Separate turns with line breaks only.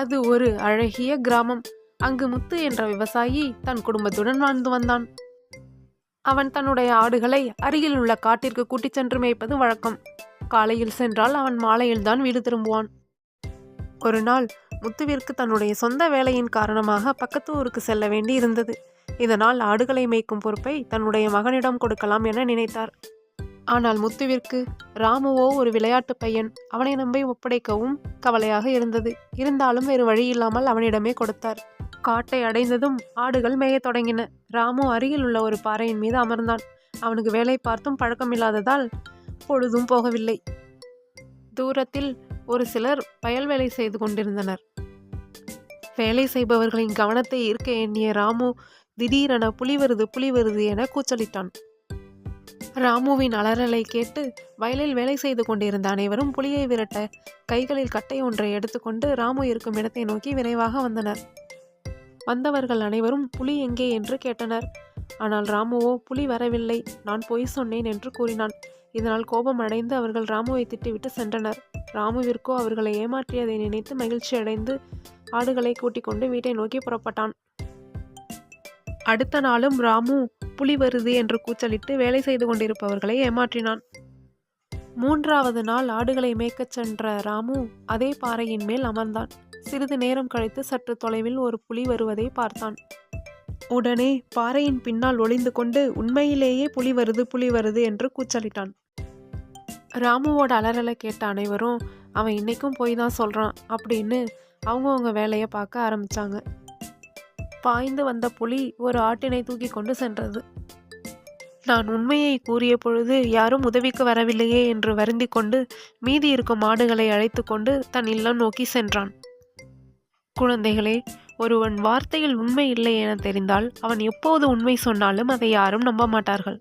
அது ஒரு அழகிய கிராமம். அங்கு முத்து என்ற விவசாயி தன் குடும்பத்துடன் வாழ்ந்து வந்தான். அவன் தன்னுடைய ஆடுகளை அருகில் உள்ள காட்டிற்கு கூட்டிச் சென்று மேய்ப்பது வழக்கம். காலையில் சென்றால் அவன் மாலையில்தான் வீடு திரும்புவான். ஒரு நாள் முத்துவிற்கு தன்னுடைய சொந்த வேலையின் காரணமாக பக்கத்து ஊருக்கு செல்ல வேண்டி இருந்தது. இதனால் ஆடுகளை மேய்க்கும் பொறுப்பை தன்னுடைய மகனிடம் கொடுக்கலாம் என நினைத்தார். ஆனால் முத்துவிற்கு ராமுவோ ஒரு விளையாட்டு பையன். அவனை நம்பி ஒப்படைக்கவும் கவலையாக இருந்தது. இருந்தாலும் வேறு வழி இல்லாமல் அவனிடமே கொடுத்தார். காட்டை அடைந்ததும் ஆடுகள் மேயத் தொடங்கின. ராமு அருகில் உள்ள ஒரு பாறையின் மீது அமர்ந்தான். அவனுக்கு வேலை பார்த்தும் பழக்கமில்லாததால் பொழுதும் போகவில்லை. தூரத்தில் ஒரு சிலர் வயல் வேலை செய்து கொண்டிருந்தனர். வேலை செய்பவர்களின் கவனத்தை ஈர்க்க எண்ணிய ராமு திடீரென புலி வருது என கூச்சலிட்டான். ராமுவின் அலறலை கேட்டு வயலில் வேலை செய்து கொண்டிருந்த அனைவரும் புலியை விரட்ட கைகளில் கட்டை ஒன்றை எடுத்துக்கொண்டு ராமு இருக்கும் இடத்தை நோக்கி விரைவாக வந்தனர். வந்தவர்கள் அனைவரும் புலி எங்கே என்று கேட்டனர். ஆனால் ராமுவோ புலி வரவில்லை, நான் பொய் சொன்னேன் என்று கூறினான். இதனால் கோபம் அடைந்து அவர்கள் ராமுவை திட்டிவிட்டு சென்றனர். ராமுவிற்கோ அவர்களை ஏமாற்றியதை நினைத்து மகிழ்ச்சி அடைந்து ஆடுகளை கூட்டிக் கொண்டு வீட்டை நோக்கி புறப்பட்டான். அடுத்த நாளும் ராமு புலி வருது என்று கூச்சலிட்டு வேலை செய்து கொண்டிருப்பவர்களை ஏமாற்றினான். 3வது நாள் ஆடுகளை மேய்க்கச் சென்ற ராமு அதே பாறையின் மேல் அமர்ந்தான். சிறிது நேரம் கழித்து சற்று தொலைவில் ஒரு புலி வருவதை பார்த்தான். உடனே பாறையின் பின்னால் ஒளிந்து கொண்டு உண்மையிலேயே புலி வருது என்று கூச்சலிட்டான். ராமுவோட அலறலை கேட்ட அனைவரும் அவன் இன்னைக்கும் போய் தான் சொல்றான் அப்படின்னு அவங்கவுங்க வேலையை பார்க்க ஆரம்பிச்சாங்க. பாய்ந்து வந்த புலி ஒரு ஆட்டினை தூக்கி கொண்டு சென்றது. நான் உண்மையை கூறிய பொழுது யாரும் உதவிக்கு வரவில்லையே என்று வருந்தி கொண்டு மீதி இருக்கும் ஆடுகளை அழைத்து கொண்டு தன் இல்லம் நோக்கி சென்றான். குழந்தைகளே, ஒருவன் வார்த்தையில் உண்மை இல்லை என தெரிந்தால் அவன் எப்போது உண்மை சொன்னாலும் அதை யாரும் நம்ப மாட்டார்கள்.